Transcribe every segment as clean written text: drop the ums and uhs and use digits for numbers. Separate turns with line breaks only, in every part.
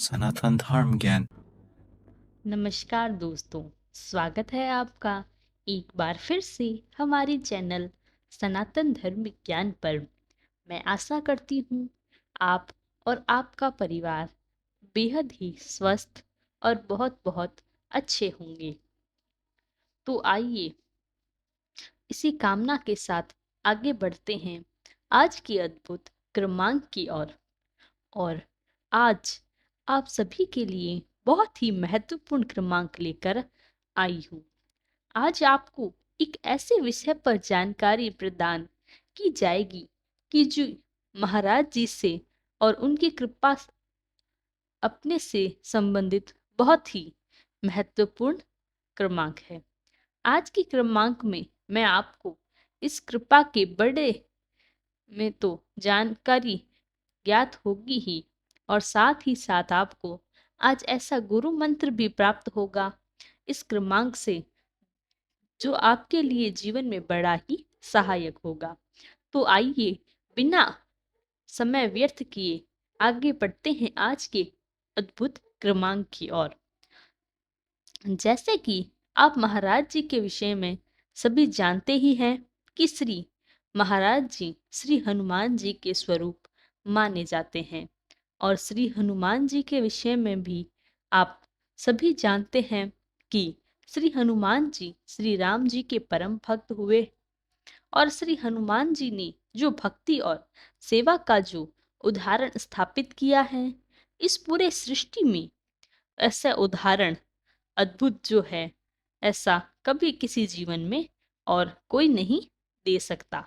सनातन धर्म ज्ञान।
नमस्कार दोस्तों, स्वागत है आपका एक बार फिर से हमारे चैनल सनातन धर्म विज्ञान पर। मैं आशा करती हूँ आप और आपका परिवार बेहद ही स्वस्थ और बहुत बहुत अच्छे होंगे। तो आइए इसी कामना के साथ आगे बढ़ते हैं आज की अद्भुत क्रमांक की ओर। और आज आप सभी के लिए बहुत ही महत्वपूर्ण क्रमांक लेकर आई हूँ। आज आपको एक ऐसे विषय पर जानकारी प्रदान की जाएगी कि जो महाराज जी से और उनकी कृपा अपने से संबंधित बहुत ही महत्वपूर्ण क्रमांक है। आज की क्रमांक में मैं आपको इस कृपा के बड़े में तो जानकारी ज्ञात होगी ही, और साथ ही साथ आपको आज ऐसा गुरु मंत्र भी प्राप्त होगा इस क्रमांक से जो आपके लिए जीवन में बड़ा ही सहायक होगा। तो आइए बिना समय व्यर्थ किए आगे बढ़ते हैं आज के अद्भुत क्रमांक की ओर। जैसे कि आप महाराज जी के विषय में सभी जानते ही हैं कि श्री महाराज जी श्री हनुमान जी के स्वरूप माने जाते हैं। और श्री हनुमान जी के विषय में भी आप सभी जानते हैं कि श्री हनुमान जी श्री राम जी के परम भक्त हुए। और श्री हनुमान जी ने जो भक्ति और सेवा का जो उदाहरण स्थापित किया है, इस पूरे सृष्टि में ऐसा उदाहरण अद्भुत जो है, ऐसा कभी किसी जीवन में और कोई नहीं दे सकता।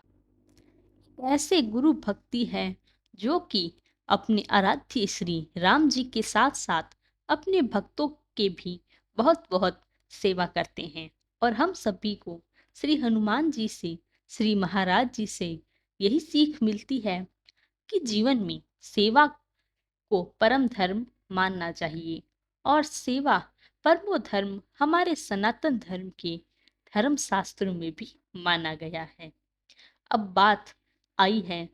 ऐसे गुरु भक्ति है जो कि अपने आराध्य श्री राम जी के साथ साथ अपने भक्तों के भी बहुत बहुत सेवा करते हैं। और हम सभी को श्री हनुमान जी से श्री महाराज जी से यही सीख मिलती है कि जीवन में सेवा को परम धर्म मानना चाहिए। और सेवा परमो धर्म हमारे सनातन धर्म के धर्म शास्त्रों में भी माना गया है। अब बात आई है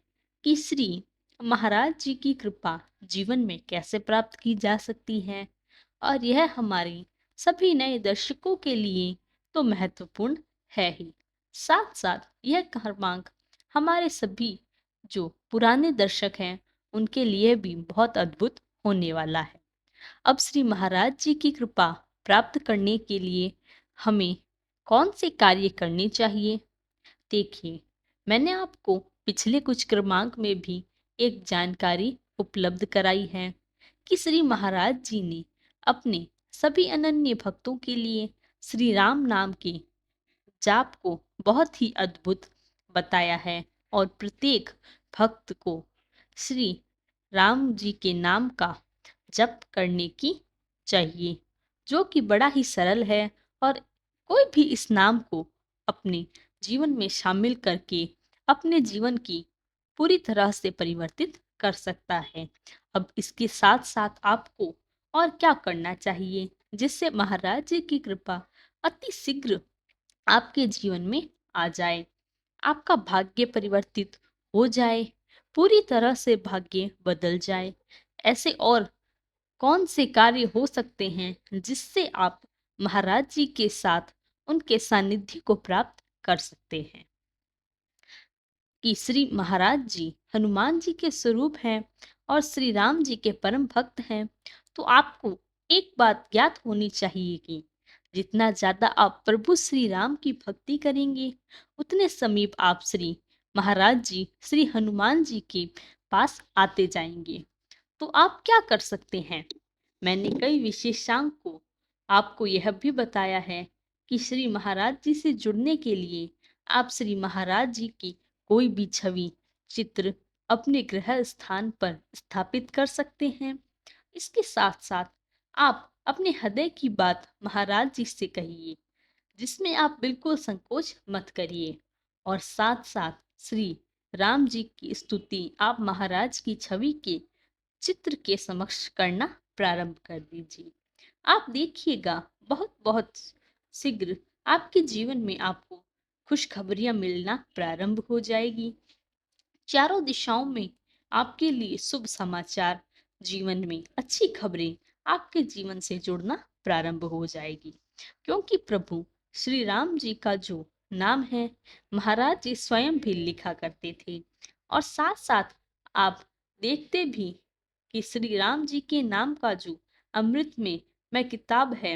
कि श्री महाराज जी की कृपा जीवन में कैसे प्राप्त की जा सकती है, और यह हमारे सभी नए दर्शकों के लिए तो महत्वपूर्ण है ही, साथ साथ यह क्रमांक हमारे सभी जो पुराने दर्शक हैं उनके लिए भी बहुत अद्भुत होने वाला है। अब श्री महाराज जी की कृपा प्राप्त करने के लिए हमें कौन से कार्य करने चाहिए? देखिए, मैंने आपको पिछले कुछ क्रमांक में भी एक जानकारी उपलब्ध कराई है कि श्री महाराज जी ने अपने सभी अनन्य भक्तों के लिए श्री राम नाम के जाप को बहुत ही अद्भुत बताया है। और प्रत्येक भक्त को श्री राम जी के नाम का जप करने की चाहिए, जो कि बड़ा ही सरल है। और कोई भी इस नाम को अपने जीवन में शामिल करके अपने जीवन की पूरी तरह से परिवर्तित कर सकता है। अब इसके साथ साथ आपको और क्या करना चाहिए जिससे महाराज जी की कृपा अति शीघ्र आपके जीवन में आ जाए, आपका भाग्य परिवर्तित हो जाए, पूरी तरह से भाग्य बदल जाए। ऐसे और कौन से कार्य हो सकते हैं जिससे आप महाराज जी के साथ उनके सानिध्य को प्राप्त कर सकते हैं? कि श्री महाराज जी हनुमान जी के स्वरूप हैं और श्री राम जी के परम भक्त हैं। तो आपको एक बात ज्ञात होनी चाहिए कि जितना ज्यादा आप प्रभु श्री राम की भक्ति करेंगे, उतने समीप आप श्री महाराज जी श्री हनुमान जी के पास आते जाएंगे। तो आप क्या कर सकते हैं? मैंने कई विशेषांक को आपको यह भी बताया है कि श्री महाराज जी से जुड़ने के लिए आप श्री महाराज जी की कोई भी छवि चित्र अपने गृह स्थान पर स्थापित कर सकते हैं। इसके साथ साथ आप अपने हृदय की बात महाराज जी से कहिए, जिसमें आप बिल्कुल संकोच मत करिए। और साथ साथ श्री राम जी की स्तुति आप महाराज की छवि के चित्र के समक्ष करना प्रारंभ कर दीजिए। आप देखिएगा बहुत बहुत शीघ्र आपके जीवन में आपको खुशखबरियां मिलना प्रारंभ हो जाएगी। चारों दिशाओं में आपके लिए शुभ समाचार जीवन में अच्छी खबरें आपके जीवन से जुड़ना प्रारंभ हो जाएगी, क्योंकि प्रभु श्री राम जी का जो नाम है, महाराज जी स्वयं भी लिखा करते थे। और साथ साथ आप देखते भी कि श्री राम जी के नाम का जो अमृत में किताब है,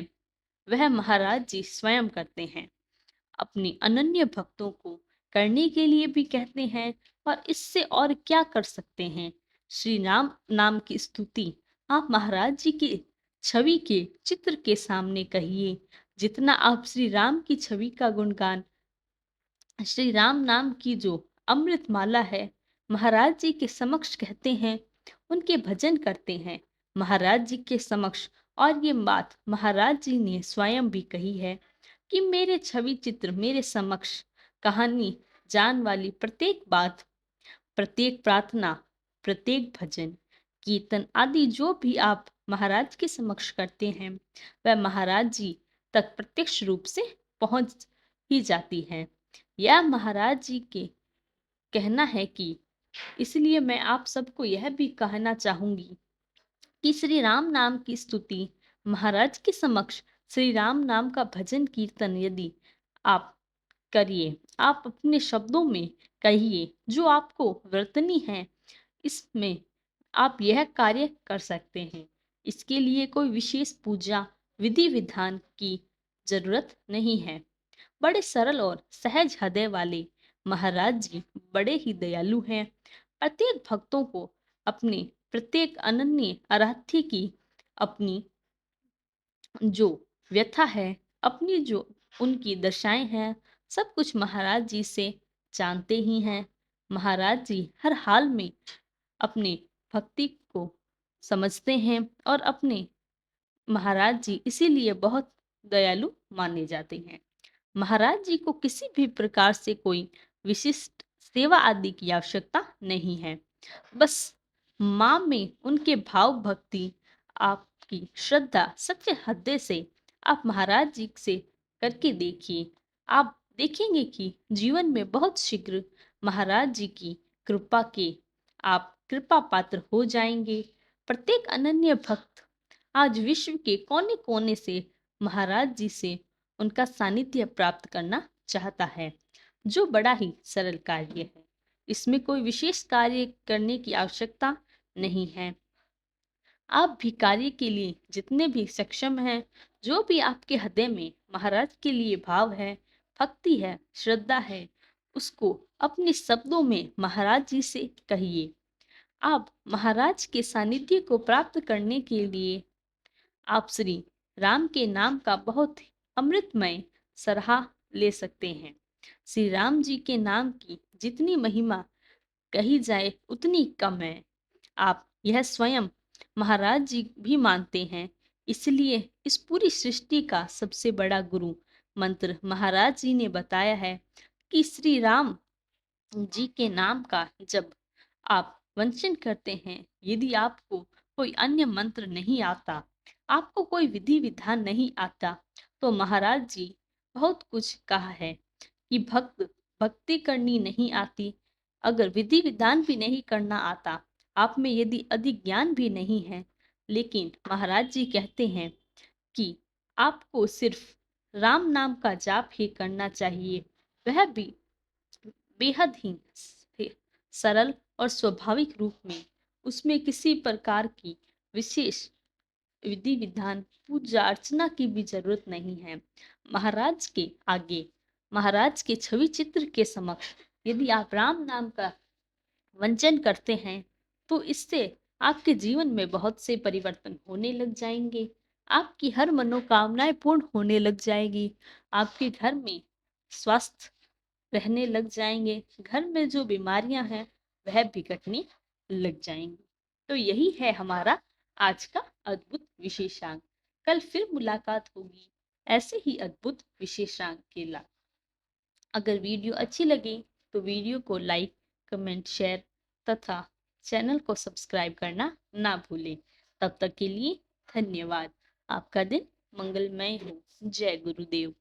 वह महाराज जी स्वयं करते हैं। अपने अनन्य भक्तों को करने के लिए भी कहते हैं, और इससे और क्या कर सकते हैं। श्री राम नाम की स्तुति आप महाराज जी की छवि के चित्र के सामने कहिए। जितना आप श्री राम की छवि का गुणगान, श्री राम नाम की जो अमृत माला है, महाराज जी के समक्ष कहते हैं, उनके भजन करते हैं महाराज जी के समक्ष। और ये बात महाराज जी ने स्वयं भी कही है कि मेरे छवि चित्र, मेरे समक्ष कहानी जान वाली प्रत्येक बात, प्रत्येक प्रार्थना, प्रत्येक भजन, कीर्तन आदि जो भी आप महाराज के समक्ष करते हैं, वह महाराज जी तक प्रत्यक्ष रूप से पहुंच ही जाती है। यह महाराज जी के कहना है कि इसलिए मैं आप सबको यह भी कहना चाहूंगी कि श्री राम नाम की स्तुति, महाराज के समक्ष श्री राम नाम का भजन कीर्तन यदि आप करिए, आप अपने शब्दों में कहिए जो आपको वर्तनी है, इसमें आप यह कार्य कर सकते हैं। इसके लिए कोई विशेष पूजा विधि विधान की जरूरत नहीं है। बड़े सरल और सहज हृदय वाले महाराज जी बड़े ही दयालु हैं। प्रत्येक भक्तों को अपने प्रत्येक अनन्य आराध्य की अपनी जो व्यथा है, अपनी जो उनकी दशाएं हैं, सब कुछ महाराज जी से जानते ही हैं। महाराज जी हर हाल में अपने भक्ति को समझते हैं, और अपने महाराज जी इसीलिए बहुत दयालु माने जाते हैं। महाराज जी को किसी भी प्रकार से कोई विशिष्ट सेवा आदि की आवश्यकता नहीं है। बस माँ में उनके भाव भक्ति, आपकी श्रद्धा सच्चे हृदय से आप महाराज जी से करके देखिए। आप देखेंगे कि जीवन में बहुत शीघ्र महाराज जी की कृपा के आप कृपा पात्र हो जाएंगे। प्रत्येक अनन्य भक्त आज विश्व के कोने कोने से महाराज जी से उनका सानिध्य प्राप्त करना चाहता है, जो बड़ा ही सरल कार्य है। इसमें कोई विशेष कार्य करने की आवश्यकता नहीं है। आप भी कार्य के लिए जितने भी सक्षम हैं, जो भी आपके हृदय में महाराज के लिए भाव है, भक्ति है, श्रद्धा है, उसको अपने शब्दों में महाराज जी से कहिए। आप महाराज के सानिध्य को प्राप्त करने के लिए आप श्री राम के नाम का बहुत अमृतमय सराहा ले सकते हैं। श्री राम जी के नाम की जितनी महिमा कही जाए उतनी कम है। आप यह स्वयं महाराज जी भी मानते हैं। इसलिए इस पूरी सृष्टि का सबसे बड़ा गुरु मंत्र महाराज जी ने बताया है कि श्री राम जी के नाम का जब आप वंचन करते हैं, यदि आपको कोई अन्य मंत्र नहीं आता, आपको कोई विधि विधान नहीं आता, तो महाराज जी बहुत कुछ कहा है कि भक्ति करनी नहीं आती, अगर विधि विधान भी नहीं करना आता, आप में यदि अधिक ज्ञान भी नहीं है, लेकिन महाराज जी कहते हैं कि आपको सिर्फ राम नाम का जाप ही करना चाहिए, वह भी बेहद ही सरल और स्वाभाविक रूप में। उसमें किसी प्रकार की विशेष विधि विधान, पूजा अर्चना की भी जरूरत नहीं है। महाराज के आगे, महाराज के छवि चित्र के समक्ष यदि आप राम नाम का वंचन करते हैं, तो इससे आपके जीवन में बहुत से परिवर्तन होने लग जाएंगे। आपकी हर मनोकामनाएं पूर्ण होने लग जाएगी। आपके घर में स्वास्थ्य रहने लग जाएंगे। घर में जो बीमारियां हैं, वह भी घटने लग जाएंगी। तो यही है हमारा आज का अद्भुत विशेषांक। कल फिर मुलाकात होगी ऐसे ही अद्भुत विशेषांक के ला। अगर वीडियो अच्छी लगे तो वीडियो को लाइक, कमेंट, शेयर तथा चैनल को सब्सक्राइब करना ना भूलें। तब तक के लिए धन्यवाद। आपका दिन मंगलमय हो। जय गुरुदेव।